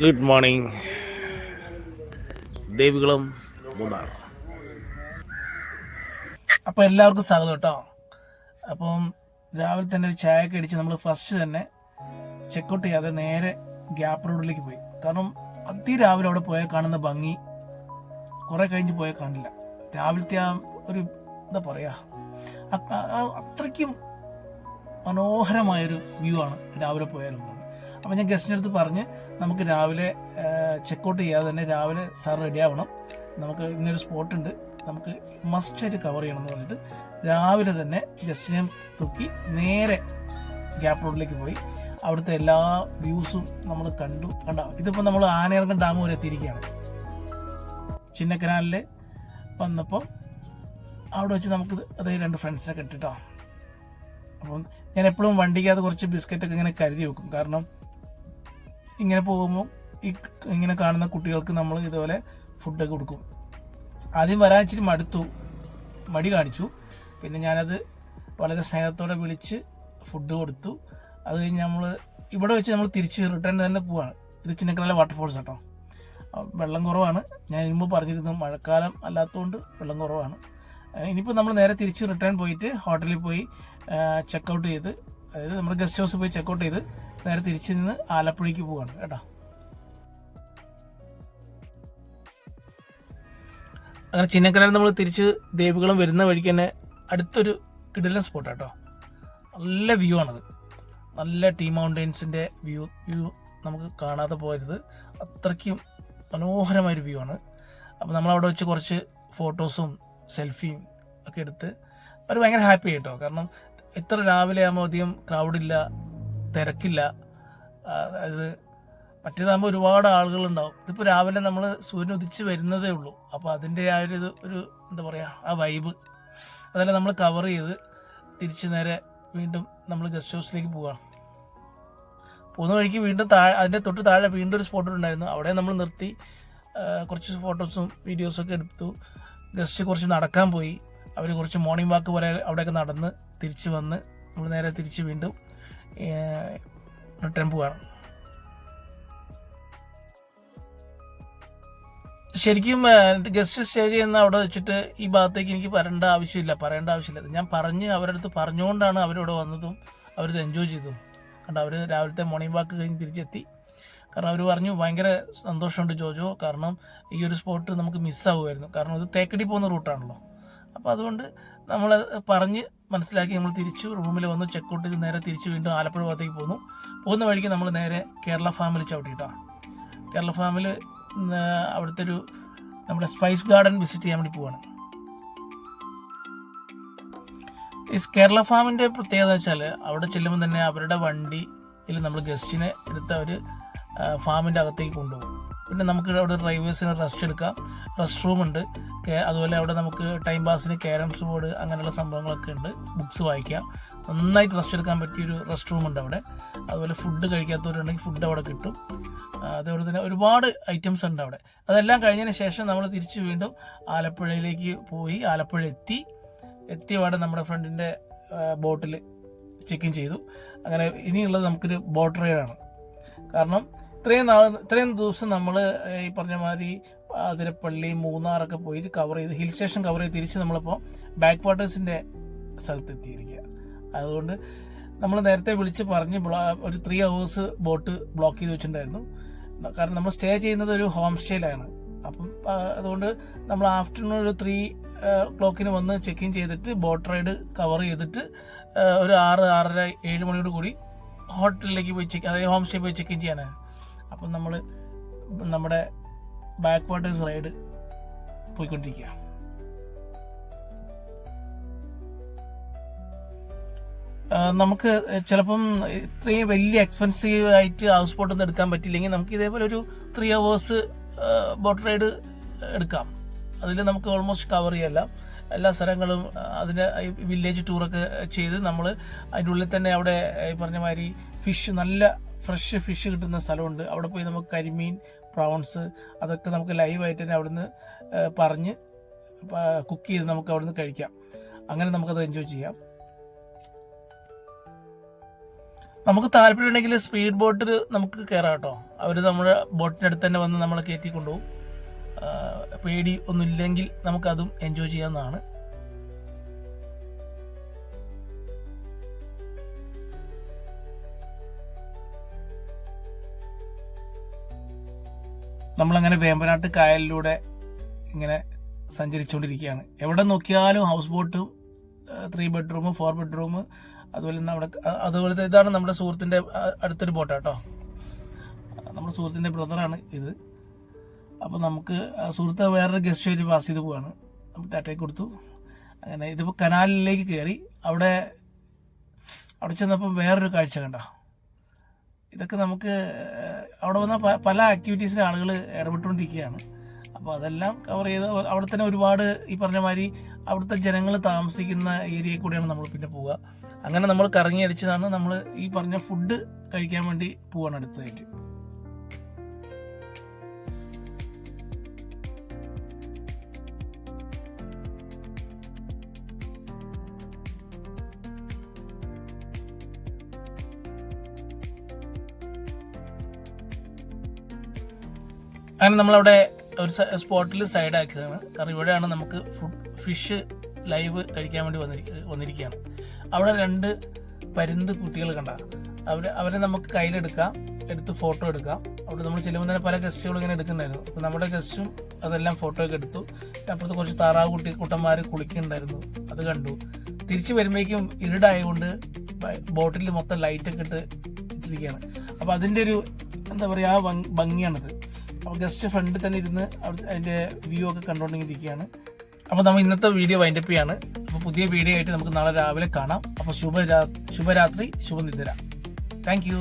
Good morning. Devikulam Munnar. അപ്പോൾ എല്ലാവർക്കും സ്വാഗതം കേട്ടോ. അപ്പം രാവിലെ തന്നെ ഒരു ചായ ഒക്കെ അടിച്ച് നമ്മൾ ഫസ്റ്റ് തന്നെ ചെക്കൗട്ട് ചെയ്യാതെ നേരെ ഗ്യാപ്പ് റോഡിലേക്ക് പോയി. കാരണം അതിരാവിലെ അവിടെ പോയാൽ കാണുന്ന ഭംഗി കുറെ കഴിഞ്ഞ് പോയാൽ കാണില്ല. രാവിലത്തെ ആ ഒരു എന്താ പറയാ, അത്രയ്ക്കും മനോഹരമായൊരു വ്യൂ ആണ് രാവിലെ പോയാലുള്ളത്. അപ്പം ഞാൻ ഗസ്റ്റിൻ്റെ അടുത്ത് പറഞ്ഞ് നമുക്ക് രാവിലെ ചെക്കൗട്ട് ചെയ്യാതെ തന്നെ രാവിലെ സാർ റെഡി ആവണം, നമുക്ക് ഇന്നൊരു സ്പോട്ട് ഉണ്ട്, നമുക്ക് മസ്റ്റായിട്ട് കവർ ചെയ്യണം എന്ന് പറഞ്ഞിട്ട് രാവിലെ തന്നെ ഗസ്റ്റിനെ തൂക്കി നേരെ ഗ്യാപ്പ് റോഡിലേക്ക് പോയി. അവിടുത്തെ എല്ലാ വ്യൂസും നമ്മൾ കണ്ട ഇതിപ്പോൾ നമ്മൾ ആനയിറങ്ങൽ ഡാം വരെ എത്തിയിരിക്കുകയാണ്. ചിന്നക്കനാലിൽ വന്നപ്പോൾ അവിടെ വെച്ച് നമുക്ക് അതേ രണ്ട് ഫ്രണ്ട്സിനെ കെട്ടിട്ടോ. അപ്പം ഞാൻ എപ്പോഴും വണ്ടിക്കകത്ത് കുറച്ച് ബിസ്ക്കറ്റൊക്കെ ഇങ്ങനെ കരുതി വെക്കും. കാരണം ഇങ്ങനെ പോകുമ്പോൾ ഇങ്ങനെ കാണുന്ന കുട്ടികൾക്ക് നമ്മൾ ഇതുപോലെ ഫുഡൊക്കെ കൊടുക്കും. ആദ്യം വരാൻ ഇച്ചിരി മടി കാണിച്ചു. പിന്നെ ഞാനത് വളരെ സ്നേഹത്തോടെ വിളിച്ച് ഫുഡ് കൊടുത്തു. അത് കഴിഞ്ഞ് നമ്മൾ ഇവിടെ വെച്ച് നമ്മൾ തിരിച്ച് റിട്ടേൺ തന്നെ പോവാണ്. ഇത് ചിന്നക്കനാലെ വാട്ടർഫോൾസ് കേട്ടോ. വെള്ളം കുറവാണ്, ഞാൻ മുമ്പ് പറഞ്ഞിരുന്നു, മഴക്കാലം അല്ലാത്തതുകൊണ്ട് വെള്ളം കുറവാണ്. ഇനിയിപ്പോൾ നമ്മൾ നേരെ തിരിച്ച് റിട്ടേൺ പോയിട്ട് ഹോട്ടലിൽ പോയി ചെക്കൗട്ട് ചെയ്ത്, അതായത് നമ്മുടെ ഗസ്റ്റ് ഹൗസിൽ പോയി ചെക്കൗട്ട് ചെയ്ത് നേരെ തിരിച്ച് നിന്ന് ആലപ്പുഴയ്ക്ക് പോവാണ് കേട്ടോ. അങ്ങനെ ചിന്നക്കനാലിൽ നമ്മൾ തിരിച്ച് ദേവികുളം വരുന്ന വഴിക്ക് തന്നെ അടുത്തൊരു കിടിലൻ സ്പോട്ട് കേട്ടോ. നല്ല വ്യൂ ആണത്, നല്ല ടീ മൗണ്ടെയ്ൻസിൻ്റെ വ്യൂ നമുക്ക് കാണാതെ പോയത്. അത്രയ്ക്കും മനോഹരമായൊരു വ്യൂ ആണ്. അപ്പോൾ നമ്മളവിടെ വെച്ച് കുറച്ച് ഫോട്ടോസും സെൽഫിയും ഒക്കെ എടുത്ത് അവർ ഭയങ്കര ഹാപ്പി ആയിട്ടോ. കാരണം ഇത്ര രാവിലെ ആകുമ്പോൾ അധികം ക്രൗഡില്ല, തിരക്കില്ല. അതായത് മറ്റേതാകുമ്പോൾ ഒരുപാട് ആളുകളുണ്ടാവും. ഇതിപ്പോൾ രാവിലെ നമ്മൾ സൂര്യൻ ഉദിച്ച് വരുന്നതേ ഉള്ളൂ. അപ്പോൾ അതിൻ്റെ ആ ഒരു എന്താ പറയുക, ആ വൈബ് അതെല്ലാം നമ്മൾ കവർ ചെയ്ത് തിരിച്ച് നേരെ വീണ്ടും നമ്മൾ ഗസ്റ്റ് ഹൗസിലേക്ക് പോവുകയാണ്. പോകുന്ന വഴിക്ക് വീണ്ടും അതിൻ്റെ തൊട്ട് താഴെ വീണ്ടും ഒരു സ്പോട്ട് ഉണ്ടായിരുന്നു. അവിടെ നമ്മൾ നിർത്തി കുറച്ച് ഫോട്ടോസും വീഡിയോസും ഒക്കെ എടുത്തു. ഗസ്റ്റ് കുറച്ച് നടക്കാൻ പോയി. അവർ കുറച്ച് മോർണിംഗ് വാക്ക് പോലെ അവിടെയൊക്കെ നടന്ന് തിരിച്ച് വന്ന് നമ്മൾ നേരെ തിരിച്ച് വീണ്ടും റിട്ടേൺ പോവുകയാണ്. ശരിക്കും ഗസ്റ്റ് സ്റ്റേ ചെയ്യുന്ന അവിടെ വെച്ചിട്ട് ഈ ഭാഗത്തേക്ക് എനിക്ക് പറയേണ്ട ആവശ്യമില്ല. ഞാൻ അവരുടെ അടുത്ത് പറഞ്ഞുകൊണ്ടാണ് അവരിവിടെ വന്നതും അവരിത് എൻജോയ് ചെയ്തതും. കണ്ട, അവർ രാവിലത്തെ മോർണിംഗ് വാക്ക് കഴിഞ്ഞ് തിരിച്ചെത്തി. കാരണം അവർ പറഞ്ഞു ഭയങ്കര സന്തോഷമുണ്ട് ജോജോ, കാരണം ഈ ഒരു സ്പോട്ട് നമുക്ക് മിസ്സാവുമായിരുന്നു. കാരണം ഇത് തേക്കടി പോകുന്ന റൂട്ടാണല്ലോ. അപ്പോൾ അതുകൊണ്ട് നമ്മൾ പറഞ്ഞ് മനസ്സിലാക്കി നമ്മൾ തിരിച്ചു റൂമിൽ വന്ന് ചെക്കൗട്ട് ചെയ്ത് നേരെ തിരിച്ച് വീണ്ടും ആലപ്പുഴ ഭാഗത്തേക്ക് പോകുന്ന വഴിക്ക് നമ്മൾ നേരെ കേരള ഫാമിൽ ചവിട്ടിയിട്ടാണ്. കേരള ഫാമിൽ അവിടുത്തെ നമ്മുടെ സ്പൈസ് ഗാർഡൻ വിസിറ്റ് ചെയ്യാൻ വേണ്ടി പോവാണ്. ഈ കേരള ഫാമിൻ്റെ പ്രത്യേകത വെച്ചാൽ അവിടെ ചെല്ലുമ്പോൾ തന്നെ അവരുടെ വണ്ടിയിൽ നമ്മൾ ഗസ്റ്റിനെ എടുത്ത് അവർ ഫാമിൻ്റെ അകത്തേക്ക് കൊണ്ടുപോകും. പിന്നെ നമുക്ക് അവിടെ ഡ്രൈവേഴ്സിന് റെസ്റ്റ് എടുക്കാം, റെസ്റ്റ് റൂം ഉണ്ട്. അതുപോലെ അവിടെ നമുക്ക് ടൈം പാസിന് ക്യാരംസ് ബോർഡ് അങ്ങനെയുള്ള സംഭവങ്ങളൊക്കെ ഉണ്ട്. ബുക്സ് വായിക്കാം, നന്നായിട്ട് റെസ്റ്റ് എടുക്കാൻ പറ്റിയൊരു റെസ്റ്റ് റൂം ഉണ്ട് അവിടെ. അതുപോലെ ഫുഡ് കഴിക്കാത്തവരുണ്ടെങ്കിൽ ഫുഡ് അവിടെ കിട്ടും. അതേപോലെ തന്നെ ഒരുപാട് ഐറ്റംസ് ഉണ്ട് അവിടെ. അതെല്ലാം കഴിഞ്ഞതിന് ശേഷം നമ്മൾ തിരിച്ച് വീണ്ടും ആലപ്പുഴയിലേക്ക് പോയി. ആലപ്പുഴ എത്തിയപാടെ നമ്മുടെ ഫ്രണ്ടിൻ്റെ ബോട്ടിൽ ചെക്ക് ഇൻ ചെയ്തു. അങ്ങനെ ഇനിയുള്ളത് നമുക്കൊരു ബോട്ട് റൈഡാണ്. കാരണം ഇത്രയും ദിവസം നമ്മൾ ഈ പറഞ്ഞ മാതിരി അതിരപ്പള്ളി മൂന്നാറൊക്കെ പോയിട്ട് കവർ ചെയ്ത് ഹിൽ സ്റ്റേഷൻ കവർ ചെയ്ത് തിരിച്ച് നമ്മളിപ്പോൾ ബാക്ക് വാട്ടേഴ്സിൻ്റെ സ്ഥലത്തെത്തിയിരിക്കുക. അതുകൊണ്ട് നമ്മൾ നേരത്തെ വിളിച്ച് പറഞ്ഞ് ഒരു 3 hours ബോട്ട് ബ്ലോക്ക് ചെയ്ത് വെച്ചിട്ടുണ്ടായിരുന്നു. കാരണം നമ്മൾ സ്റ്റേ ചെയ്യുന്നത് ഒരു ഹോം സ്റ്റേയിലാണ്. അപ്പം അതുകൊണ്ട് നമ്മൾ ആഫ്റ്റർനൂൺ ഒരു 3 o'clock വന്ന് ചെക്ക് ഇൻ ചെയ്തിട്ട് ബോട്ട് റൈഡ് കവർ ചെയ്തിട്ട് ഒരു 6, 6:30, 7 മണിയോട് കൂടി ഹോട്ടലിലേക്ക് പോയി അതായത് ഹോം സ്റ്റേ പോയി ചെക്ക് ഇൻ ചെയ്യാനാണ്. അപ്പം നമ്മൾ നമ്മുടെ ബാക്ക് വാട്ടേഴ്സ് റൈഡ് പോയിക്കൊണ്ടിരിക്കുക. നമുക്ക് ചിലപ്പം ഇത്രയും വലിയ എക്സ്പെൻസീവ് ആയിട്ട് ഹൗസ് ബോട്ടൊന്നും എടുക്കാൻ പറ്റില്ലെങ്കിൽ നമുക്ക് ഇതേപോലെ ഒരു 3 hours ബോട്ട് റൈഡ് എടുക്കാം. അതിൽ നമുക്ക് ഓൾമോസ്റ്റ് കവർ ചെയ്യാം എല്ലാ സ്ഥലങ്ങളും. അതിൻ്റെ വില്ലേജ് ടൂറൊക്കെ ചെയ്ത് നമ്മൾ അതിൻ്റെ ഉള്ളിൽ തന്നെ അവിടെ പറഞ്ഞ മാതിരി നല്ല ഫ്രഷ് ഫിഷ് കിട്ടുന്ന സ്ഥലമുണ്ട്. അവിടെ പോയി നമുക്ക് കരിമീൻ, പ്രോൺസ് അതൊക്കെ നമുക്ക് ലൈവായിട്ട് തന്നെ അവിടുന്ന് പറഞ്ഞ് കുക്ക് ചെയ്ത് നമുക്ക് അവിടുന്ന് കഴിക്കാം. അങ്ങനെ നമുക്കത് എൻജോയ് ചെയ്യാം. നമുക്ക് താല്പര്യമുണ്ടെങ്കിൽ സ്പീഡ് ബോട്ടിൽ നമുക്ക് കയറാം കേട്ടോ. അവർ നമ്മുടെ ബോട്ടിൻ്റെ അടുത്ത് തന്നെ വന്ന് നമ്മളെ കയറ്റി കൊണ്ടുപോകും. പേടി ഒന്നുമില്ലെങ്കിൽ നമുക്കതും എൻജോയ് ചെയ്യാവുന്നതാണ്. നമ്മളങ്ങനെ വേമ്പനാട്ട് കായലിലൂടെ ഇങ്ങനെ സഞ്ചരിച്ചുകൊണ്ടിരിക്കുകയാണ്. എവിടെ നോക്കിയാലും ഹൗസ് ബോട്ടും 3 ബെഡ്റൂം 4 ബെഡ്റൂം അതുപോലത്തെ ഇതാണ് നമ്മുടെ സുഹൃത്തിൻ്റെ അടുത്തൊരു ബോട്ടാട്ടോ. നമ്മുടെ സുഹൃത്തിൻ്റെ ബ്രദറാണ് ഇത്. അപ്പോൾ നമുക്ക് സുഹൃത്ത് വേറൊരു ഗസ്റ്റ് ആയിട്ട് പാസ് ചെയ്ത് പോവാണ്. നമുക്ക് ടാറ്റയ്ക്ക് കൊടുത്തു. അങ്ങനെ ഇതിപ്പോൾ കനാലിലേക്ക് കയറി. അവിടെ ചെന്നപ്പോൾ വേറൊരു കാഴ്ച കണ്ട. ഇതൊക്കെ നമുക്ക് അവിടെ വന്ന പല ആക്ടിവിറ്റീസിന് ആളുകൾ ഇടപെട്ടുകൊണ്ടിരിക്കുകയാണ്. അപ്പോൾ അതെല്ലാം കവർ ചെയ്ത് അവിടെ തന്നെ ഒരുപാട് ഈ പറഞ്ഞ മാതിരി അവിടുത്തെ ജനങ്ങൾ താമസിക്കുന്ന ഏരിയയിൽ കൂടെയാണ് നമ്മൾ പിന്നെ പോവുക. അങ്ങനെ നമ്മൾ കറങ്ങി അടിച്ചതാണ് നമ്മൾ ഈ പറഞ്ഞ ഫുഡ് കഴിക്കാൻ വേണ്ടി പോവാണ് അടുത്തതായിട്ട്. അങ്ങനെ നമ്മളവിടെ ഒരു സ്പോട്ടിൽ സൈഡ് ആക്കുകയാണ്. കാരണം ഇവിടെയാണ് നമുക്ക് ഫിഷ് ലൈവ് കഴിക്കാൻ വേണ്ടി വന്നിരിക്കുകയാണ്. അവിടെ 2 പരുന്ത് കുട്ടികൾ കണ്ട. അവരെ നമുക്ക് കയ്യിലെടുക്കാം, എടുത്ത് ഫോട്ടോ എടുക്കാം. അവിടെ നമ്മൾ ചെല്ലുമ്പോൾ തന്നെ പല ഗസ്റ്റുകളും ഇങ്ങനെ എടുക്കുന്നുണ്ടായിരുന്നു. അപ്പോൾ നമ്മുടെ ഗസ്റ്റും അതെല്ലാം ഫോട്ടോ ഒക്കെ എടുത്തു. അപ്പുറത്ത് കുറച്ച് താറാവ് കുട്ടന്മാർ കുളിക്കുന്നുണ്ടായിരുന്നു, അത് കണ്ടു. തിരിച്ചു വരുമ്പോഴേക്കും ഇരുടായതുകൊണ്ട് ബോട്ടിൽ മൊത്തം ലൈറ്റൊക്കെ ഇട്ടിരിക്കുകയാണ്. അപ്പോൾ അതിൻ്റെ ഒരു എന്താ പറയുക, ആ ഭംഗിയാണത്. അപ്പോൾ ഗസ്റ്റ് ഫ്രണ്ടിൽ തന്നെ ഇരുന്ന് അതിൻ്റെ വ്യൂ ഒക്കെ കണ്ടുകൊണ്ടിരിക്കുകയാണ്. അപ്പോൾ നമ്മൾ ഇന്നത്തെ വീഡിയോ വൈൻഡപ്പ് ചെയ്യാണ്. അപ്പോൾ പുതിയ വീഡിയോ ആയിട്ട് നമുക്ക് നാളെ രാവിലെ കാണാം. അപ്പോൾ ശുഭരാത്രി, ശുഭനിദ്ര. Thank you.